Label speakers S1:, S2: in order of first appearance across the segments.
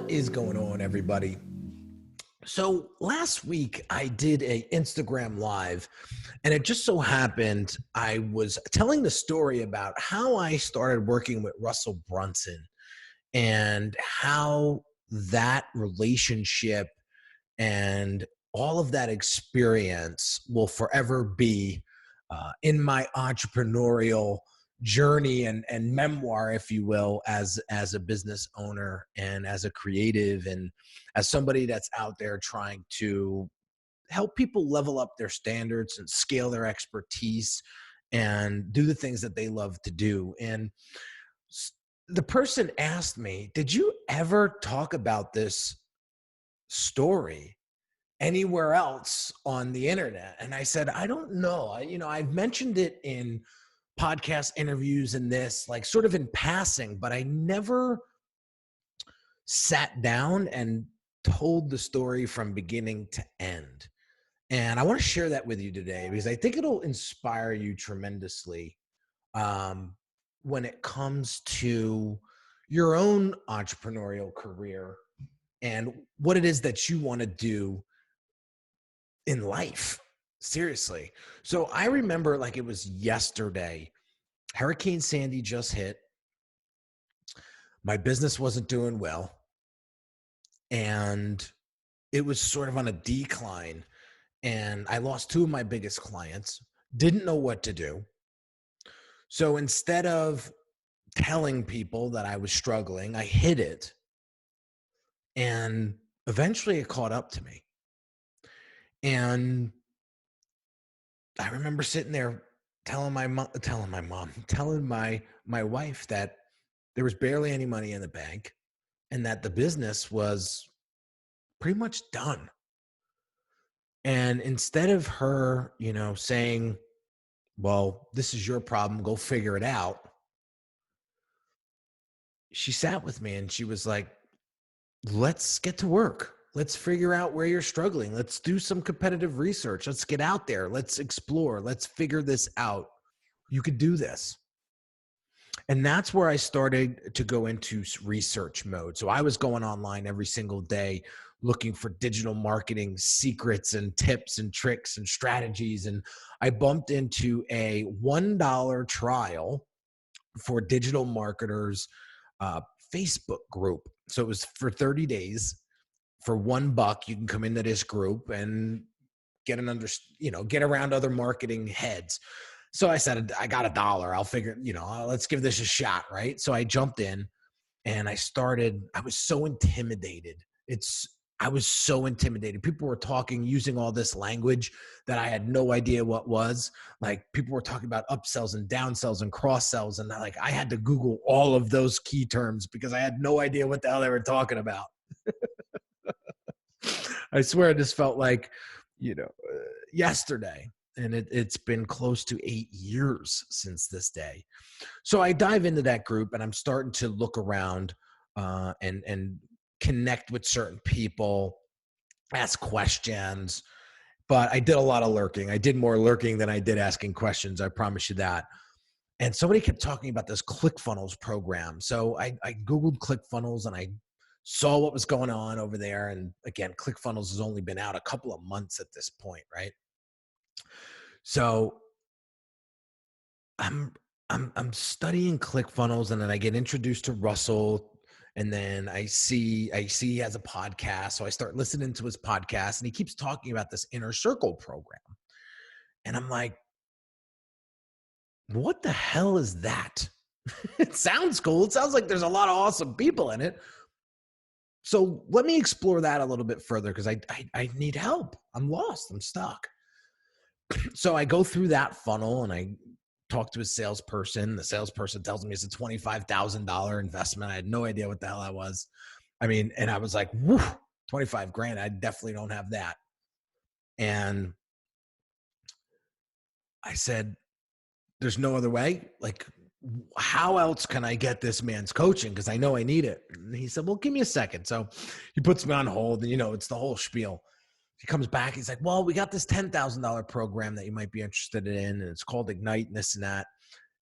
S1: What is going on, everybody? So last week I did a Instagram live, and it just so happened I was telling the story about how I started working with Russell Brunson and how that relationship and all of that experience will forever be in my entrepreneurial journey and memoir, if you will, as a business owner and as a creative and as somebody that's out there trying to help people level up their standards and scale their expertise and do the things that they love to do. And the person asked me, did you ever talk about this story anywhere else on the internet? And I said, I don't know. I've mentioned it in podcast interviews and this, like sort of in passing, but I never sat down and told the story from beginning to end. And I want to share that with you today because I think it'll inspire you tremendously when it comes to your own entrepreneurial career and what it is that you want to do in life. Seriously. So I remember like it was yesterday. Hurricane Sandy just hit. My business wasn't doing well. And it was sort of on a decline. And I lost two of my biggest clients, didn't know what to do. So instead of telling people that I was struggling, I hid it. And eventually it caught up to me. And I remember sitting there telling my wife that there was barely any money in the bank and that the business was pretty much done. And instead of her, saying, well, this is your problem, go figure it out, she sat with me and she was like, let's get to work. Let's figure out where you're struggling. Let's do some competitive research. Let's get out there. Let's explore. Let's figure this out. You could do this. And that's where I started to go into research mode. So I was going online every single day looking for digital marketing secrets and tips and tricks and strategies. And I bumped into a $1 trial for digital marketers Facebook group. So it was for 30 days. For $1, you can come into this group and get get around other marketing heads. So I said, I got $1. I'll figure, let's give this a shot. Right. So I jumped in and I was so intimidated. I was so intimidated. People were talking, using all this language that I had no idea what was. Like people were talking about upsells and downsells and cross sells. And like, I had to Google all of those key terms because I had no idea what the hell they were talking about. I swear this felt like, yesterday. And it's been close to 8 years since this day. So I dive into that group and I'm starting to look around and connect with certain people, ask questions. But I did a lot of lurking. I did more lurking than I did asking questions. I promise you that. And somebody kept talking about this Clickfunnels program. So I Googled Clickfunnels and I saw what was going on over there. And again, Clickfunnels has only been out a couple of months at this point, right? So I'm studying Clickfunnels, and then I get introduced to Russell, and then I see he has a podcast. So I start listening to his podcast, and he keeps talking about this Inner Circle program. And I'm like, what the hell is that? It sounds cool. It sounds like there's a lot of awesome people in it. So let me explore that a little bit further because I need help. I'm lost. I'm stuck. So I go through that funnel and I talk to a salesperson. The salesperson tells me it's a $25,000 investment. I had no idea what the hell that was. And I was like, whew, 25 grand. I definitely don't have that. And I said, there's no other way. Like, how else can I get this man's coaching? Because I know I need it. And he said, well, give me a second. So he puts me on hold and, it's the whole spiel. He comes back. He's like, well, we got this $10,000 program that you might be interested in. And it's called Ignite and this and that.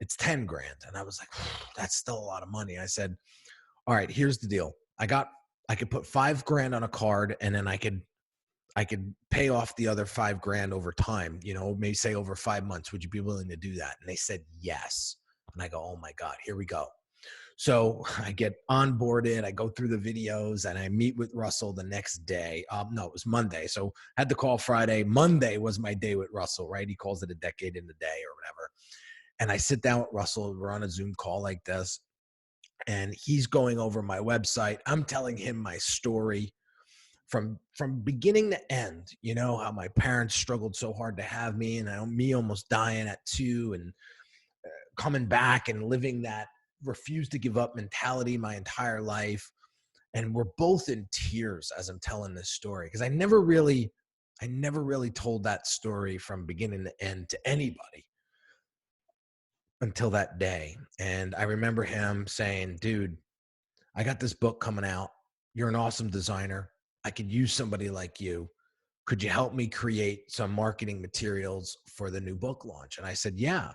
S1: It's 10 grand. And I was like, that's still a lot of money. I said, all right, here's the deal. I got I could put $5,000 on a card, and then I could pay off the other $5,000 over time, maybe say over 5 months. Would you be willing to do that? And they said, yes. And I go, oh my God, here we go. So I get onboarded, I go through the videos, and I meet with Russell the next day. No, it was Monday. So I had the call Friday. Monday was my day with Russell, right? He calls it a decade in the day or whatever. And I sit down with Russell. We're on a Zoom call like this, and he's going over my website. I'm telling him my story from beginning to end, how my parents struggled so hard to have me, and me almost dying at 2, and coming back and living that refuse to give up mentality my entire life. And we're both in tears as I'm telling this story, because I never really told that story from beginning to end to anybody until that day. And I remember him saying, dude, I got this book coming out. You're an awesome designer. I could use somebody like you. Could you help me create some marketing materials for the new book launch? And I said, yeah.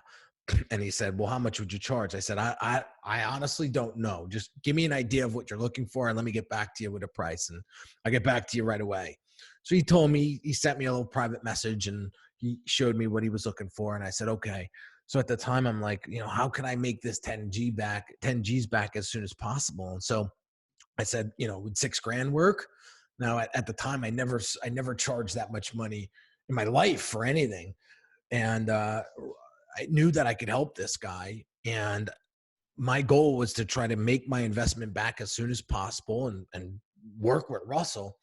S1: And he said, well, how much would you charge? I said, I honestly don't know. Just give me an idea of what you're looking for, and let me get back to you with a price. And I get back to you right away. So he told me, he sent me a little private message, and he showed me what he was looking for. And I said, okay. So at the time I'm like, how can I make this 10 G's back as soon as possible? And so I said, would $6,000 work? Now at the time, I never charged that much money in my life for anything. And I knew that I could help this guy. And my goal was to try to make my investment back as soon as possible and work with Russell.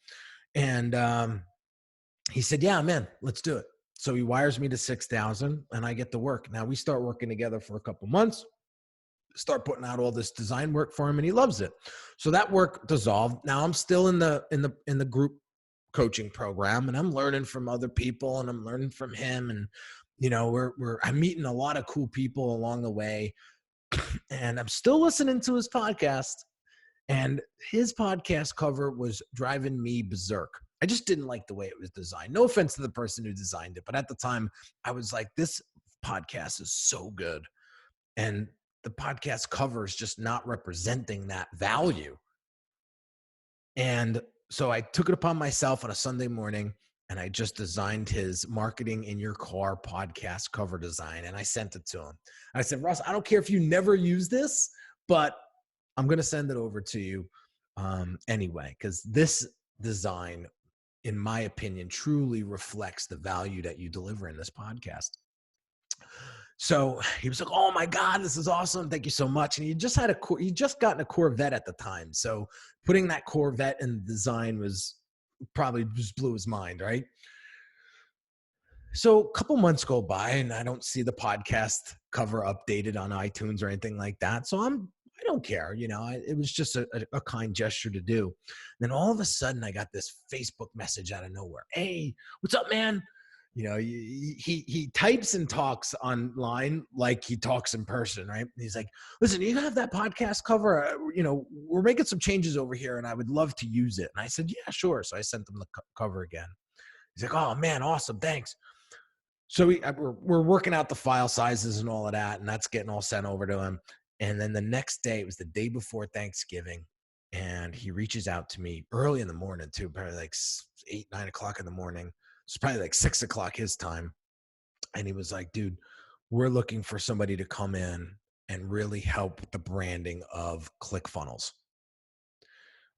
S1: And he said, yeah, man, let's do it. So he wires me to 6,000, and I get to work. Now we start working together for a couple months, start putting out all this design work for him, and he loves it. So that work dissolved. Now I'm still in the group coaching program, and I'm learning from other people, and I'm learning from him. And, I'm meeting a lot of cool people along the way, and I'm still listening to his podcast. And his podcast cover was driving me berserk. I just didn't like the way it was designed. No offense to the person who designed it, but at the time I was like, this podcast is so good. And the podcast cover is just not representing that value. And so I took it upon myself on a Sunday morning, and I just designed his Marketing in Your Car podcast cover design, and I sent it to him. I said, Russ, I don't care if you never use this, but I'm going to send it over to you anyway, because this design, in my opinion, truly reflects the value that you deliver in this podcast. So he was like, oh my God, this is awesome. Thank you so much. And he just gotten a Corvette at the time. So putting that Corvette in the design was probably just blew his mind, right? So a couple months go by, and I don't see the podcast cover updated on iTunes or anything like that. So I don't care. It was just a kind gesture to do. And then all of a sudden I got this Facebook message out of nowhere. Hey, what's up, man? He types and talks online like he talks in person, right? And he's like, listen, you have that podcast cover, we're making some changes over here, and I would love to use it. And I said, yeah, sure. So I sent him the cover again. He's like, oh man, awesome. Thanks. So we're working out the file sizes and all of that, and that's getting all sent over to him. And then the next day, it was the day before Thanksgiving, and he reaches out to me early in the morning too, probably like 8, 9 o'clock in the morning. It's probably like 6 o'clock his time. And he was like, dude, we're looking for somebody to come in and really help with the branding of Clickfunnels.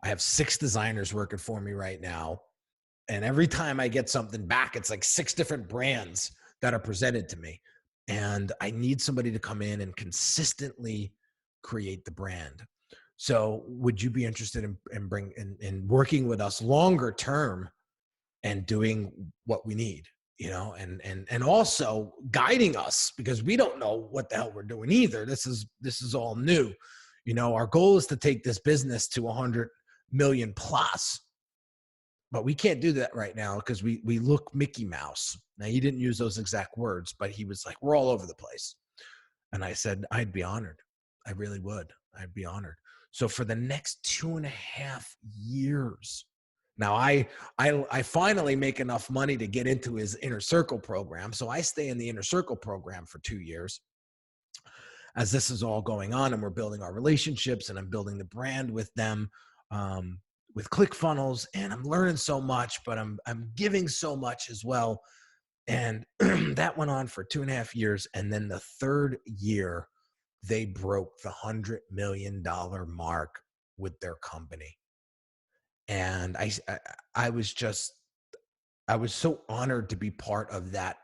S1: I have 6 designers working for me right now. And every time I get something back, it's like 6 different brands that are presented to me. And I need somebody to come in and consistently create the brand. So would you be interested in working with us longer term and doing what we need, and also guiding us, because we don't know what the hell we're doing either. This is all new. Our goal is to take this business to 100 million plus, but we can't do that right now because we look Mickey Mouse. Now, he didn't use those exact words, but he was like, we're all over the place. And I said, I'd be honored. I really would. I'd be honored. So for the next 2.5 years, now I finally make enough money to get into his Inner Circle program. So I stay in the Inner Circle program for 2 years as this is all going on, and we're building our relationships, and I'm building the brand with them. with Clickfunnels, and I'm learning so much, but I'm giving so much as well. And that went on for 2.5 years. And then the third year, they broke the $100 million mark with their company. And I was so honored to be part of that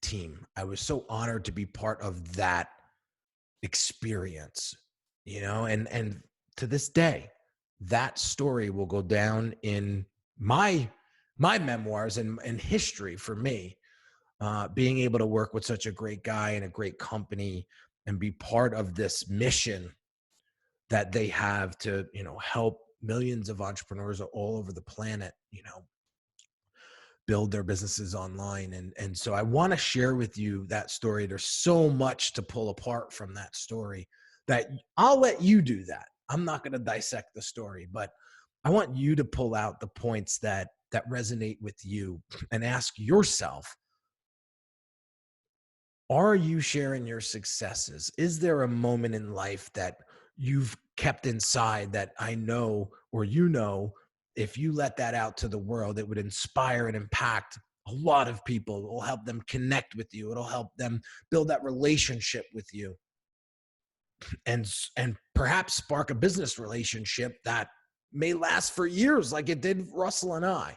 S1: team. I was so honored to be part of that experience, and to this day, that story will go down in my memoirs and history for me, being able to work with such a great guy and a great company and be part of this mission that they have to, help millions of entrepreneurs all over the planet, build their businesses online. And so I want to share with you that story. There's so much to pull apart from that story that I'll let you do that. I'm not going to dissect the story, but I want you to pull out the points that resonate with you and ask yourself, are you sharing your successes? Is there a moment in life that you've kept inside that I know, or if you let that out to the world, it would inspire and impact a lot of people. It will help them connect with you. It'll help them build that relationship with you, and perhaps spark a business relationship that may last for years, like it did Russell and I.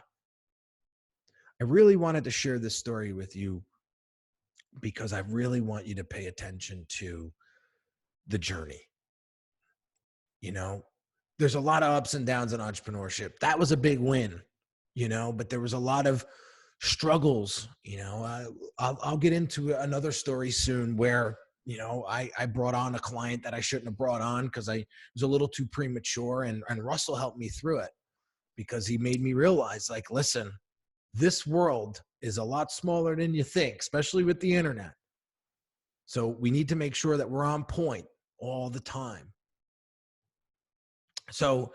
S1: I really wanted to share this story with you because I really want you to pay attention to the journey. There's a lot of ups and downs in entrepreneurship. That was a big win, but there was a lot of struggles. I'll get into another story soon where, I brought on a client that I shouldn't have brought on because I was a little too premature, and Russell helped me through it because he made me realize, like, listen, this world is a lot smaller than you think, especially with the internet. So we need to make sure that we're on point all the time. So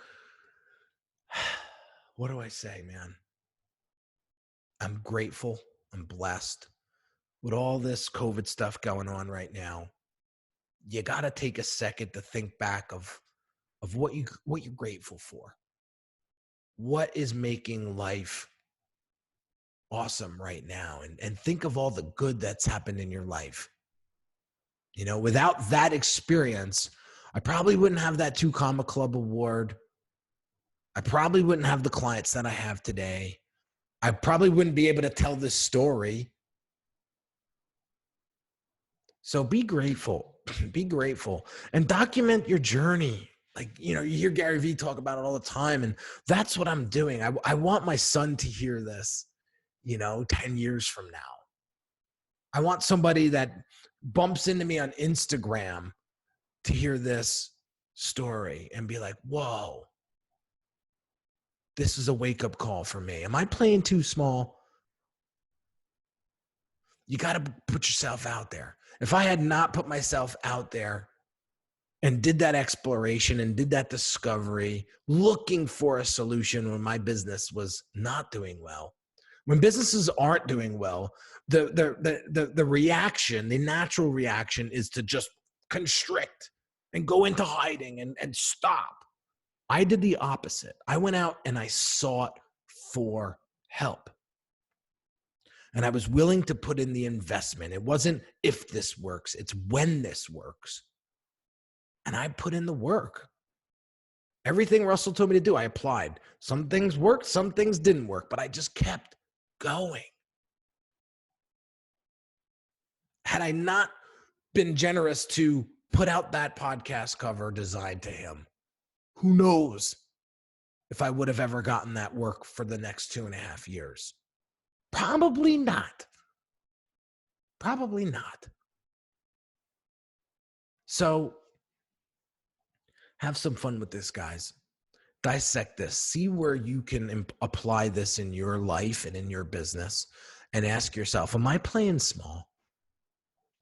S1: what do I say, man? I'm grateful. I'm blessed. With all this COVID stuff going on right now, you got to take a second to think back of what you're grateful for. What is making life awesome right now? And think of all the good that's happened in your life. Without that experience, I probably wouldn't have that 2 Comma Club award. I probably wouldn't have the clients that I have today. I probably wouldn't be able to tell this story. So be grateful, be grateful, and document your journey. Like, you hear Gary Vee talk about it all the time, and that's what I'm doing. I want my son to hear this, 10 years from now. I want somebody that bumps into me on Instagram to hear this story and be like, whoa, this is a wake-up call for me. Am I playing too small? You got to put yourself out there. If I had not put myself out there and did that exploration and did that discovery, looking for a solution when my business was not doing well, when businesses aren't doing well, the reaction, the natural reaction is to just constrict and go into hiding and stop. I did the opposite. I went out and I sought for help. And I was willing to put in the investment. It wasn't if this works, it's when this works. And I put in the work. Everything Russell told me to do, I applied. Some things worked, some things didn't work, but I just kept going. Had I not been generous to put out that podcast cover designed to him, who knows if I would have ever gotten that work for the next 2.5 years. Probably not. Probably not. So have some fun with this, guys. Dissect this. See where you can apply this in your life and in your business, and ask yourself, am I playing small?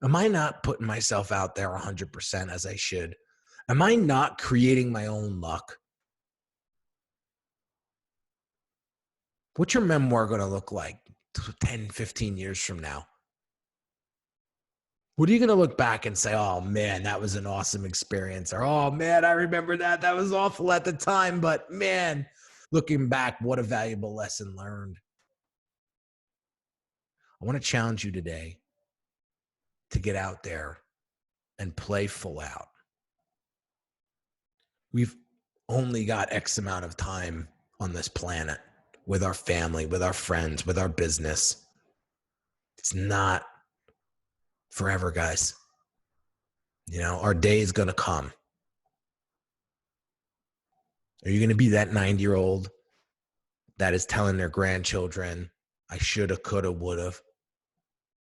S1: Am I not putting myself out there 100% as I should? Am I not creating my own luck? What's your memoir going to look like 10, 15 years from now? What are you going to look back and say, oh man, that was an awesome experience? Or, oh man, I remember that. That was awful at the time, but man, looking back, what a valuable lesson learned. I want to challenge you today to get out there and play full out. We've only got X amount of time on this planet with our family, with our friends, with our business. It's not forever, guys. You know, our day is going to come. Are you going to be that 90-year-old that is telling their grandchildren, I shoulda, coulda, woulda?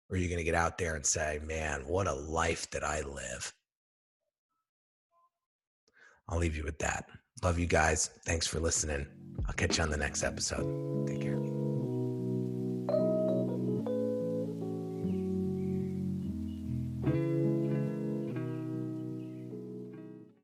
S1: Or are you going to get out there and say, man, what a life that I live? I'll leave you with that. Love you guys. Thanks for listening. I'll catch you on the next episode. Take care.